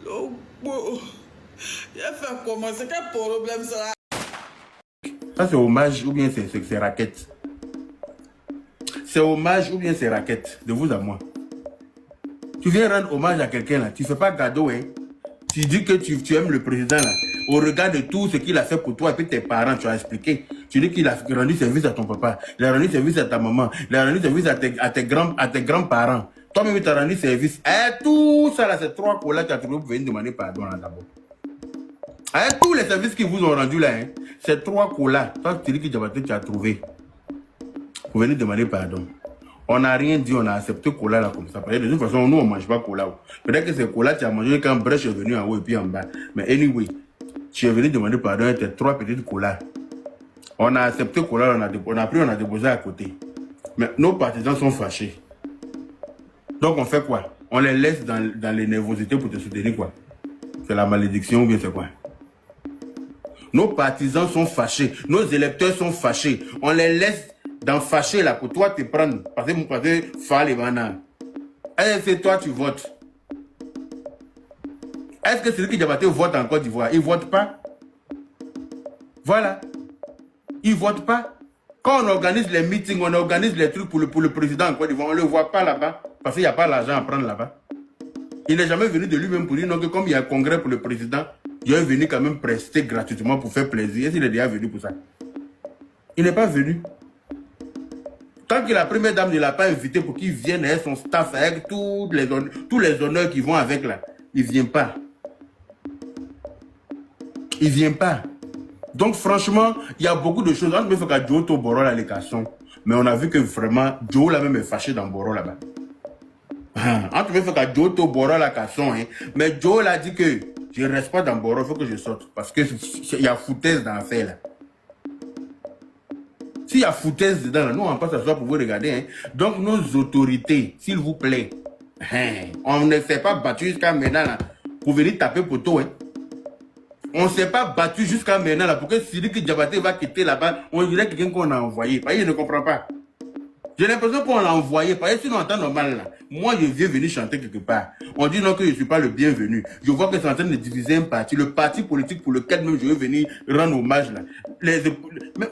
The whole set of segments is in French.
Oh, bon. Il a fait comment? C'est quel problème ça? Ça, c'est hommage ou bien c'est raquette? C'est hommage ou bien c'est raquette? De vous à moi. Tu viens rendre hommage à quelqu'un là. Tu ne fais pas cadeau, hein. Tu dis que tu aimes le président là. Au regard de tout ce qu'il a fait pour toi et puis tes parents, tu as expliqué. Tu dis qu'il a rendu service à ton papa. Il a rendu service à ta maman. Il a rendu service à tes grands-parents. Toi-même, tu as rendu service. Et tout ça là, ces trois colas que tu as trouvé pour venir demander pardon là d'abord. Avec tous les services qu'ils vous ont rendus là, hein, ces trois colas, toi tu dis que tu as trouvé pour venir demander pardon. On n'a rien dit, on a accepté cola là comme ça. Parce que de toute façon, nous on ne mange pas cola. Peut-être que ces colas, tu as mangé quand Brèche est venu en haut et puis en bas. Mais anyway, tu es venu demander pardon avec tes trois petites colas. On a accepté cola, on a pris, on a déposé à côté. Mais nos partisans sont fâchés. Donc on fait quoi? On les laisse dans les nervosités pour te soutenir quoi? C'est la malédiction ou bien c'est quoi? Nos partisans sont fâchés. Nos électeurs sont fâchés. On les laisse dans fâché là pour toi te prendre. Parce que faire les bananes. Est-ce que toi tu votes? Est-ce que celui qui Diabaté vote en Côte d'Ivoire? Il ne vote pas. Voilà. Il ne vote pas. Quand on organise les meetings, on organise les trucs pour le président en Côte d'Ivoire, on ne le voit pas là-bas. Parce qu'il n'y a pas l'argent à prendre là-bas. Il n'est jamais venu de lui-même pour dire non, que comme il y a un congrès pour le président, il est venu quand même prester gratuitement pour faire plaisir. Est-ce qu'il est déjà venu pour ça? Il n'est pas venu. Tant que la première dame ne l'a pas invité pour qu'il vienne avec son staff, avec tous les honneurs qui vont avec là, il ne vient pas. Il ne vient pas. Donc franchement, il y a beaucoup de choses. Entre il faut qu'à Joe to Boro la l'équation. Mais on a vu que vraiment, Joe là même est fâché dans Boro là-bas. Entre il faut qu'à Joe to Boro la casson. Mais Joe l'a dit que je ne reste pas dans Boro, il faut que je sorte. Parce qu'il y a foutaise dans l'affaire là. S'il y a foutaise dedans, nous on passe à soi pour vous regarder. Hein. Donc nos autorités, s'il vous plaît, on ne s'est pas battu jusqu'à maintenant là, pour venir taper poteau. Hein. On ne s'est pas battu jusqu'à maintenant là, pour que Sidiki Diabaté va quitter là-bas, on dirait quelqu'un qu'on a envoyé. Parce qu'il ne comprend pas. J'ai l'impression qu'on l'a envoyé. Parce que sinon, en temps normal, là, moi, je viens venir chanter quelque part. On dit non que je ne suis pas le bienvenu. Je vois que c'est en train de diviser un parti. Le parti politique pour lequel même je veux venir rendre hommage. Là. Mais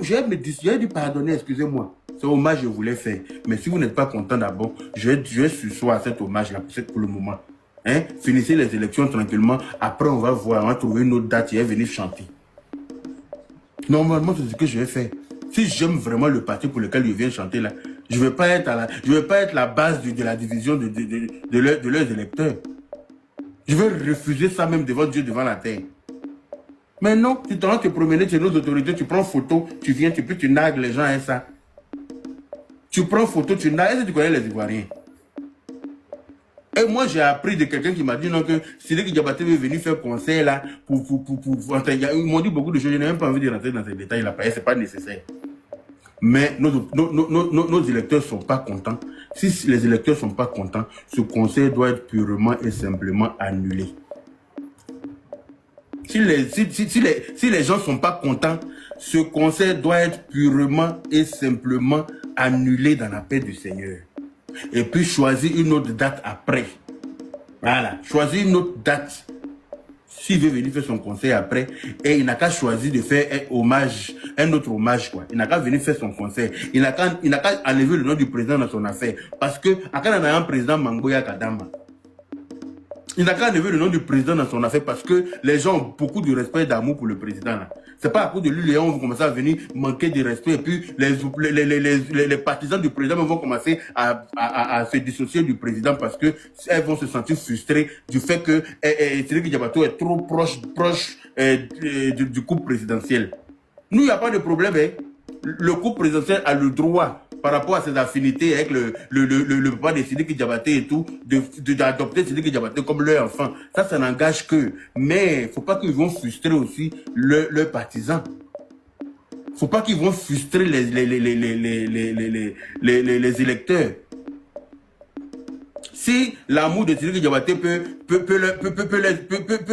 je vais dire pardonner, excusez-moi. C'est hommage que je voulais faire. Mais si vous n'êtes pas content d'abord, je vais sursoir à cet hommage-là pour le moment. Hein? Finissez les élections tranquillement. Après, on va voir, on va trouver une autre date et venir chanter. Normalement, c'est ce que je vais faire. Si j'aime vraiment le parti pour lequel je viens chanter là, je ne vais pas être la base de la division de leurs électeurs. Je vais refuser ça même devant Dieu, devant la terre. Mais non, tu t'en vas te promener chez nos autorités, tu prends photo, tu viens, tu nagues les gens avec ça. Tu prends photo, tu nagues. Est-ce que tu connais les Ivoiriens? Et moi, j'ai appris de quelqu'un qui m'a dit non que Sidiki Diabaté veut venir faire conseil là ils m'ont dit beaucoup de choses, je n'ai même pas envie de rentrer dans ces détails là, c'est pas nécessaire. Mais nos électeurs ne sont pas contents. Si les électeurs ne sont pas contents, ce conseil doit être purement et simplement annulé. Si les gens ne sont pas contents, ce conseil doit être purement et simplement annulé dans la paix du Seigneur. Et puis choisir une autre date après. Voilà, choisir une autre date. S'il veut venir faire son conseil après, et il n'a qu'à choisir de faire un autre hommage, quoi. Il n'a qu'à venir faire son conseil. Il n'a qu'à enlever le nom du président dans son affaire. Parce que, à quand on a un président Mangoya Kadama, il n'a qu'à enlever le nom du président dans son affaire parce que les gens ont beaucoup de respect et d'amour pour le président. C'est pas à cause de lui, les gens vont commencer à venir manquer de respect et puis les partisans du président vont commencer à se dissocier du président parce que elles vont se sentir frustrées du fait que Sidiki Diabaté est trop proche du couple présidentiel. Nous, il n'y a pas de problème. Hein. Le couple présidentiel a le droit par rapport à ses affinités avec le papa de Sidiki Diabaté et tout, d'adopter Sidiki Diabaté comme leur enfant. Ça n'engage que. Mais il ne faut pas qu'ils vont frustrer aussi leurs partisans. Il ne faut pas qu'ils vont frustrer les électeurs. Si l'amour de Sidiki Diabaté peut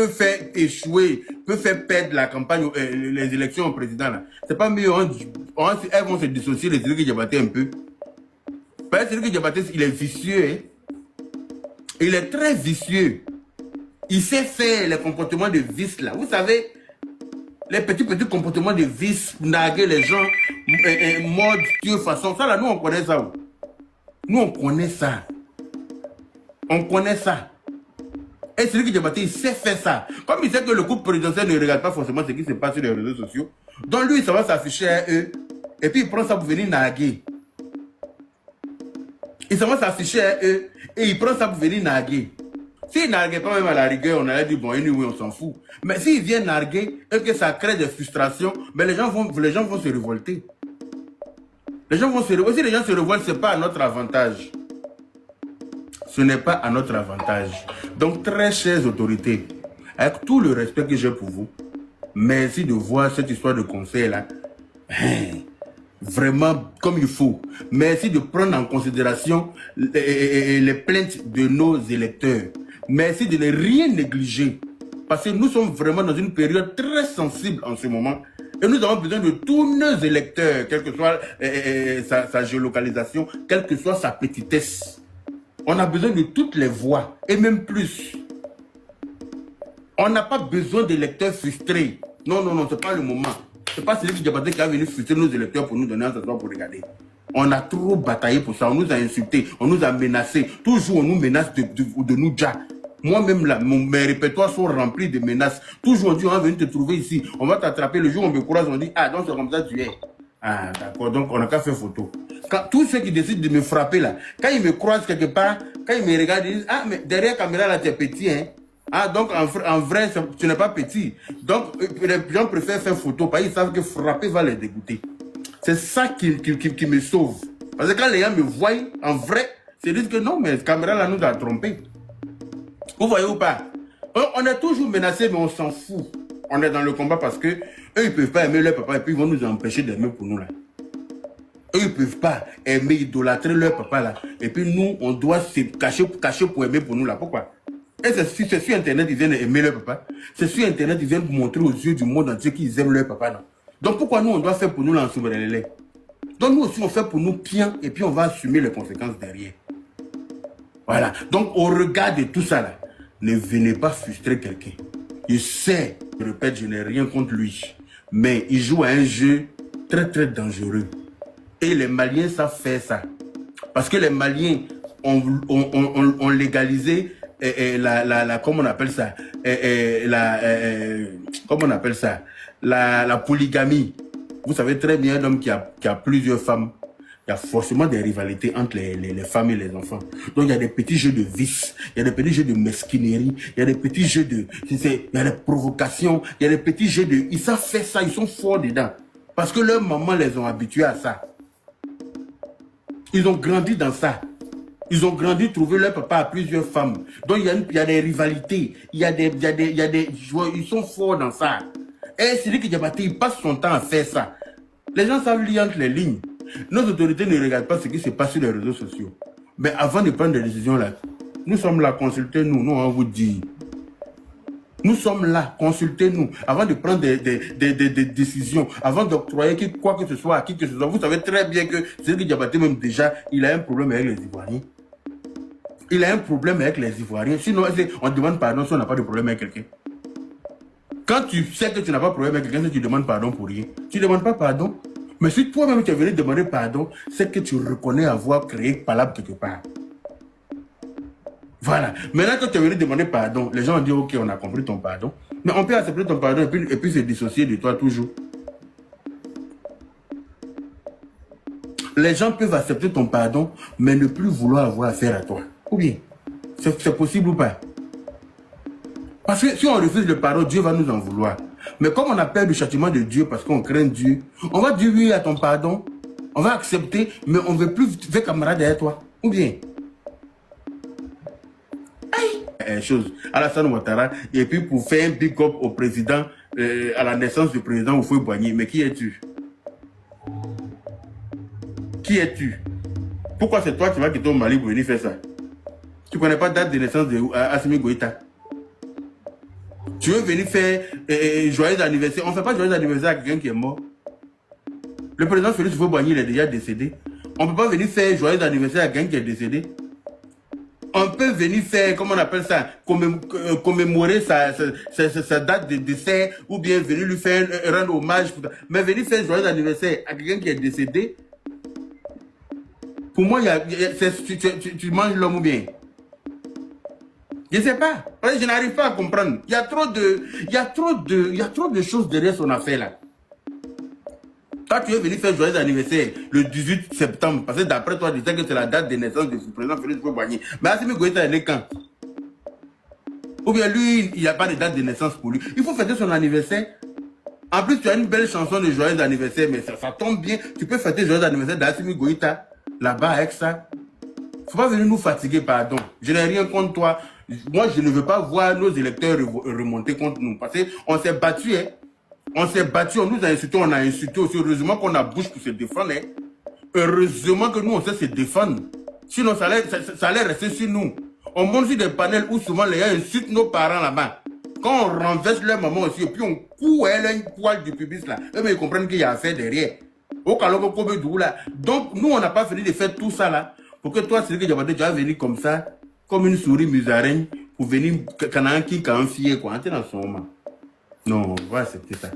faire échouer, peut faire perdre la campagne, les élections au président, c'est pas mieux, elles vont se dissocier de Sidiki Diabaté un peu. Parce que Sidiki Diabaté, il est vicieux. Hein? Il est très vicieux. Il sait faire les comportements de vice là. Vous savez, les petits comportements de vice, narguer les gens, mode, Dieu, façon. Ça là, nous on connaît ça. Nous on connaît ça. On connaît ça. Et celui qui débattait, il sait faire ça. Comme il sait que le couple présidentiel ne regarde pas forcément ce qui se passe sur les réseaux sociaux, donc lui, ça va s'afficher à eux. Et puis il prend ça pour venir narguer. Il va s'afficher à eux et il prend ça pour venir narguer. S'il ne narguait pas même à la rigueur, on allait dire bon, anyway, on s'en fout. Mais s'il vient narguer et que ça crée des frustrations, ben les gens vont se révolter. Les gens vont se révolter. Si les gens se révoltent, ce n'est pas à notre avantage. Ce n'est pas à notre avantage. Donc, très chères autorités, avec tout le respect que j'ai pour vous, merci de voir cette histoire de conseil là. Vraiment comme il faut. Merci de prendre en considération les plaintes de nos électeurs. Merci de ne rien négliger. Parce que nous sommes vraiment dans une période très sensible en ce moment. Et nous avons besoin de tous nos électeurs, quelle que soit sa géolocalisation, quelle que soit sa petitesse. On a besoin de toutes les voix, et même plus. On n'a pas besoin d'électeurs frustrés. Non, non, non, ce n'est pas le moment. Ce n'est pas celui qui a venu frustrer nos électeurs pour nous donner un sensation pour regarder. On a trop bataillé pour ça, on nous a insultés, on nous a menacés. Toujours on nous menace de nous déjà. Moi-même, là, mes répertoires sont remplis de menaces. Toujours on dit, on va venir te trouver ici, on va t'attraper. Le jour où on me croise, on dit, ah, donc c'est comme ça tu es. Ah, d'accord, donc on n'a qu'à faire photo. Quand, tous ceux qui décident de me frapper là, quand ils me croisent quelque part, quand ils me regardent, ils disent, ah, mais derrière la caméra là, tu es petit, hein. Ah, donc en vrai, tu n'es pas petit. Donc, les gens préfèrent faire photo parce qu'ils savent que frapper va les dégoûter. C'est ça qui me sauve. Parce que quand les gens me voient, en vrai, ils disent que non, mais cette caméra là nous a trompés. Vous voyez ou pas? On est toujours menacés, mais on s'en fout. On est dans le combat parce que eux, ils ne peuvent pas aimer leur papa et puis ils vont nous empêcher d'aimer pour nous là. Eux, ils ne peuvent pas aimer, idolâtrer leur papa là. Et puis nous, on doit se cacher pour aimer pour nous là. Pourquoi? Et c'est sur Internet qu'ils viennent aimer leur papa. C'est sur Internet qu'ils viennent montrer aux yeux du monde entier qu'ils aiment leur papa. Non? Donc pourquoi nous, on doit faire pour nous là en souveraineté? Donc nous aussi, on fait pour nous bien et puis on va assumer les conséquences derrière. Voilà. Donc au regard de tout ça là, ne venez pas frustrer quelqu'un. Je sais, je répète, je n'ai rien contre lui. Mais il joue à un jeu très très dangereux. Et les Maliens savent faire ça. Parce que les Maliens ont légalisé comment on appelle ça, comment on appelle ça, la polygamie. Vous savez très bien, un homme qui a plusieurs femmes, il y a forcément des rivalités entre les femmes et les enfants. Donc il y a des petits jeux de vice, il y a des petits jeux de mesquinerie, il y a des petits jeux de, il y a des provocations, il y a des petits jeux de, ils savent faire ça, ils sont forts dedans. Parce que leurs mamans les ont habitués à ça. Ils ont grandi dans ça. Ils ont grandi, trouvé leur papa à plusieurs femmes. Donc il y a des rivalités, ils sont forts dans ça. Et celui qui Diabaté, il passe son temps à faire ça. Les gens savent lire entre les lignes. Nos autorités ne regardent pas ce qui se passe sur les réseaux sociaux. Mais avant de prendre des décisions là, nous sommes là, consultez-nous, nous on vous dit. Nous sommes là, consultez-nous. Avant de prendre des décisions, avant d'octroyer quoi que ce soit à qui que ce soit. Vous savez très bien que celui qui Diabaté même déjà, il a un problème avec les Ivoiriens. Il a un problème avec les Ivoiriens. Sinon, on demande pardon si on n'a pas de problème avec quelqu'un. Quand tu sais que tu n'as pas de problème avec quelqu'un, tu demandes pardon pour rien. Tu ne demandes pas pardon. Mais si toi-même tu es venu demander pardon, c'est que tu reconnais avoir créé palabre quelque part. Voilà. Maintenant que tu es venu demander pardon, les gens ont dit ok, on a compris ton pardon. Mais on peut accepter ton pardon et puis se dissocier de toi toujours. Les gens peuvent accepter ton pardon, mais ne plus vouloir avoir affaire à toi. Ou bien, c'est possible ou pas? Parce que si on refuse le pardon, Dieu va nous en vouloir. Mais comme on a peur du châtiment de Dieu parce qu'on craint Dieu, on va dire oui à ton pardon, on va accepter, mais on ne veut plus faire camarade derrière toi. Ou bien? Chose. Alassane Ouattara, et puis pour faire un big up au président, à la naissance du président Houphouët-Boigny. Mais qui es-tu? Qui es-tu? Pourquoi c'est toi qui vas quitter au Mali pour venir faire ça? Tu ne connais pas la date de naissance de Assimi Goïta? Tu veux venir faire joyeux anniversaire? On ne fait pas joyeux anniversaire à quelqu'un qui est mort. Le président Félix Houphouët-Boigny, il est déjà décédé. On ne peut pas venir faire joyeux anniversaire à quelqu'un qui est décédé. On peut venir faire, comment on appelle ça, commémorer sa date de décès, ou bien venir lui faire rendre hommage. Mais venir faire joyeux anniversaire à quelqu'un qui est décédé, pour moi, tu manges l'homme ou bien. Je ne sais pas. Je n'arrive pas à comprendre. Il y a trop de choses derrière son affaire là. Toi, tu es venu faire joyeux anniversaire le 18 septembre, parce que d'après toi, tu sais que c'est la date de naissance du président Félix Houphouët-Boigny. Mais Assimi Goïta, il est quand? Ou bien lui, il n'y a pas de date de naissance pour lui. Il faut fêter son anniversaire. En plus, tu as une belle chanson de joyeux anniversaire, mais ça tombe bien. Tu peux fêter joyeux anniversaire d'Assimi Goïta, là-bas avec ça. Faut pas venir nous fatiguer, pardon. Je n'ai rien contre toi. Moi, je ne veux pas voir nos électeurs remonter contre nous. Parce qu'on s'est battu, hein. On s'est battu, on nous a insulté, on a insulté aussi. Heureusement qu'on a bouche pour se défendre. Hein. Heureusement que nous, on sait se défendre. Sinon, ça allait rester sur nous. On monte sur des panels où souvent les gens insultent nos parents là-bas. Quand on renverse leur maman aussi, et puis on court une poil du public là, eux, ils comprennent qu'il y a affaire derrière. Au là. Donc, nous, on n'a pas fini de faire tout ça là. Pour que toi, c'est que tu vas venir comme ça, comme une souris musaraigne, pour venir, quand un qui a un fier, quoi. T'es dans son moment. Non, on va accepter ça.